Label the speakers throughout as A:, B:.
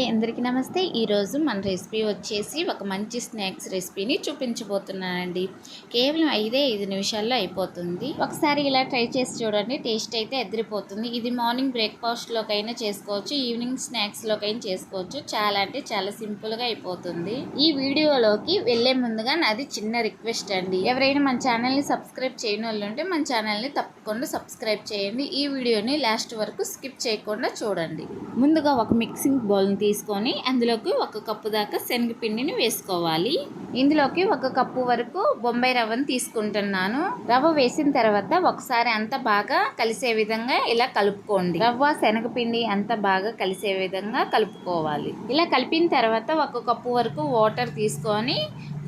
A: Hi అందరికీ నమస్తే। ఈరోజు మన రెసిపీ వచ్చేసి ఒక మంచి స్నాక్స్ రెసిపీని చూపించబోతున్నానండి। కేవలం 5 నిమిషాల్లో అయిపోతుంది। ఒకసారి ఇలా ట్రై చేసి చూడండి, టేస్ట్ అయితే అదిరిపోతుంది। ఇది మార్నింగ్ బ్రేక్ఫాస్ట్లోకైనా చేసుకోవచ్చు, ఈవినింగ్ స్నాక్స్లోకైనా చేసుకోవచ్చు। చాలా అంటే చాలా సింపుల్గా అయిపోతుంది। ఈ వీడియోలోకి వెళ్ళే ముందుగా నాది చిన్న రిక్వెస్ట్ అండి, ఎవరైనా మన ఛానల్ని సబ్స్క్రైబ్ చేయని వాళ్ళు ఉంటే మన ఛానల్ని తప్పకుండా సబ్స్క్రైబ్ చేయండి। ఈ వీడియోని లాస్ట్ వరకు స్కిప్ చేయకుండా చూడండి। ముందుగా ఒక మిక్సింగ్ బౌల్ తీసుకొని అందులోకి 1 కప్పు దాకా శనగపిండిని వేసుకోవాలి। ఇందులోకి 1 కప్పు వరకు బొంబాయి రవ్వను తీసుకుంటున్నాను। రవ్వ వేసిన తర్వాత ఒకసారి అంతా బాగా కలిసే విధంగా ఇలా కలుపుకోండి। రవ్వ శనగపిండి అంతా బాగా కలిసే విధంగా కలుపుకోవాలి। ఇలా కలిపిన తర్వాత 1 కప్పు వరకు వాటర్ తీసుకొని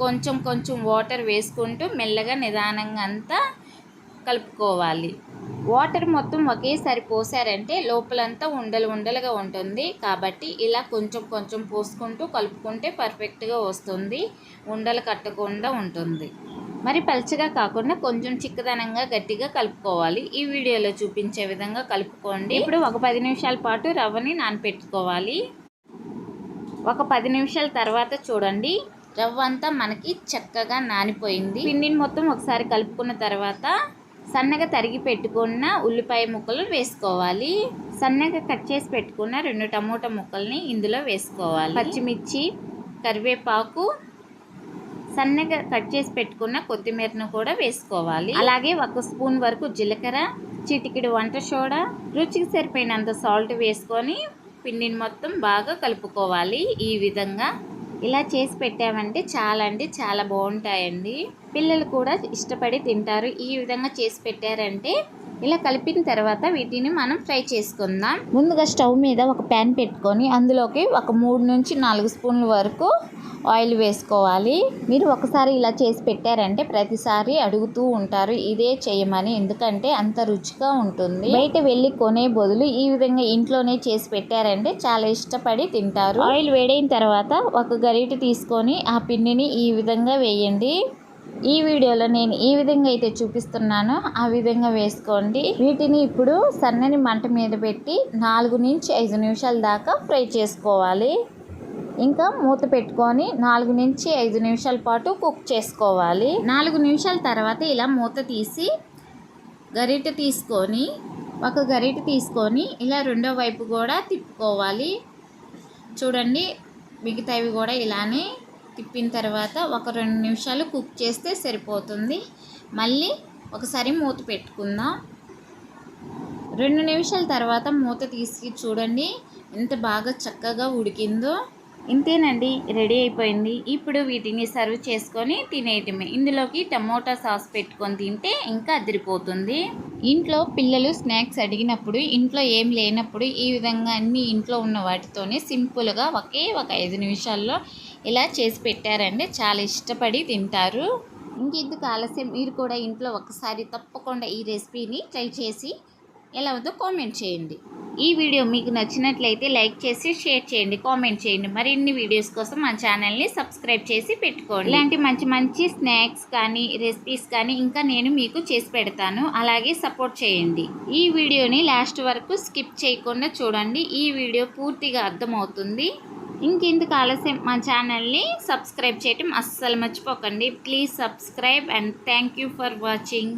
A: కొంచెం వాటర్ వేసుకుంటూ మెల్లగా నిదానంగా అంతా కలుపుకోవాలి। వాటర్ మొత్తం ఒకేసారి పోసారంటే లోపలంతా ఉండలుగా ఉంటుంది, కాబట్టి ఇలా కొంచెం పోసుకుంటూ కలుపుకుంటే పర్ఫెక్ట్గా వస్తుంది, ఉండలు కట్టకుండా ఉంటుంది। మరి పల్చగా కాకుండా కొంచెం చిక్కదనంగా గట్టిగా కలుపుకోవాలి। ఈ వీడియోలో చూపించే విధంగా కలుపుకోండి। ఇప్పుడు ఒక 10 నిమిషాల పాటు రవ్వని నానపెట్టుకోవాలి। ఒక 10 నిమిషాల తర్వాత చూడండి, రవ్వ అంతా మనకి చక్కగా నానిపోయింది। పిండిని మొత్తం ఒకసారి కలుపుకున్న తర్వాత సన్నగా తరిగి పెట్టుకున్న ఉల్లిపాయ ముక్కలు వేసుకోవాలి। సన్నగా కట్ చేసి పెట్టుకున్న 2 టమోటా ముక్కల్ని ఇందులో వేసుకోవాలి। పచ్చిమిర్చి, కరివేపాకు, సన్నగా కట్ చేసి పెట్టుకున్న కొత్తిమీరను కూడా వేసుకోవాలి। అలాగే 1 స్పూన్ వరకు జీలకర్ర, చిటికెడు వంట సోడా, రుచికి సరిపోయినంత సాల్ట్ వేసుకొని పిండిని మొత్తం బాగా కలుపుకోవాలి। ఈ విధంగా ఇలా చేసి పెట్టామంటే చాలా అంటే చాలా బాగుంటాయండి, పిల్లలు కూడా ఇష్టపడి తింటారు। ఈ విధంగా చేసి పెట్టారంటే ఇలా కలిపిన తర్వాత వీటిని మనం ఫ్రై చేసుకుందాం। ముందుగా స్టవ్ మీద ఒక ప్యాన్ పెట్టుకొని అందులోకి ఒక 3 నుంచి 4 స్పూన్ల వరకు ఆయిల్ వేసుకోవాలి। మీరు ఒకసారి ఇలా చేసి పెట్టారంటే ప్రతిసారి అడుగుతూ ఉంటారు ఇదే చేయమని, ఎందుకంటే అంత రుచిగా ఉంటుంది। బయట వెళ్ళి కొనే బదులు ఈ విధంగా ఇంట్లోనే చేసి పెట్టారంటే చాలా ఇష్టపడి తింటారు। ఆయిల్ వేడైన తర్వాత ఒక గరిటె తీసుకొని ఆ పిండిని ఈ విధంగా వేయండి। ఈ వీడియోలో నేను ఈ విధంగా అయితే చూపిస్తున్నానో ఆ విధంగా వేసుకోండి। వీటిని ఇప్పుడు సన్నని మంట మీద పెట్టి 4 నుంచి 5 నిమిషాల దాకా ఫ్రై చేసుకోవాలి। ఇంకా మూత పెట్టుకొని 4 నుంచి 5 నిమిషాల పాటు కుక్ చేసుకోవాలి। 4 నిమిషాల తర్వాత ఇలా మూత తీసి ఒక గరిటె తీసుకొని ఇలా రెండో వైపు కూడా తిప్పుకోవాలి। చూడండి, మిగతావి కూడా ఇలానే తిప్పిన తర్వాత ఒక 2 నిమిషాలు కుక్ చేస్తే సరిపోతుంది। మళ్ళీ ఒకసారి మూత పెట్టుకుందాం। 2 నిమిషాల తర్వాత మూత తీసి చూడండి ఎంత బాగా చక్కగా ఉడికిందో। ఇంతేనండి, రెడీ అయిపోయింది। ఇప్పుడు వీటిని సర్వ్ చేసుకొని తినేయటమే। ఇందులోకి టమోటా సాస్ పెట్టుకొని తింటే ఇంకా అదిరిపోతుంది। ఇంట్లో పిల్లలు స్నాక్స్ అడిగినప్పుడు, ఇంట్లో ఏం లేనప్పుడు ఈ విధంగా అన్ని ఇంట్లో ఉన్న వాటితోనే సింపుల్గా ఒక 5 నిమిషాల్లో ఇలా చేసి పెట్టారంటే చాలా ఇష్టపడి తింటారు। ఇంకెందుకు ఆలస్యం, మీరు కూడా ఇంట్లో ఒకసారి తప్పకుండా ఈ రెసిపీని ట్రై చేసి ఎలా ఉందో కామెంట్ చేయండి। ఈ వీడియో మీకు నచ్చినట్లయితే లైక్ చేసి షేర్ చేయండి, కామెంట్ చేయండి। మరిన్ని వీడియోస్ కోసం మన ఛానల్ని సబ్స్క్రైబ్ చేసి పెట్టుకోండి। ఇలాంటి మంచి స్నాక్స్ కానీ రెసిపీస్ కానీ ఇంకా నేను మీకు చేసి పెడతాను, అలాగే సపోర్ట్ చేయండి। ఈ వీడియోని లాస్ట్ వరకు స్కిప్ చేయకుండా చూడండి, ఈ వీడియో పూర్తిగా అర్థమవుతుంది। ఇంకెందుకు ఆలస్యం, మా ఛానల్ని సబ్స్క్రైబ్ చేయటం అస్సలు మర్చిపోకండి। Please subscribe and thank you for watching.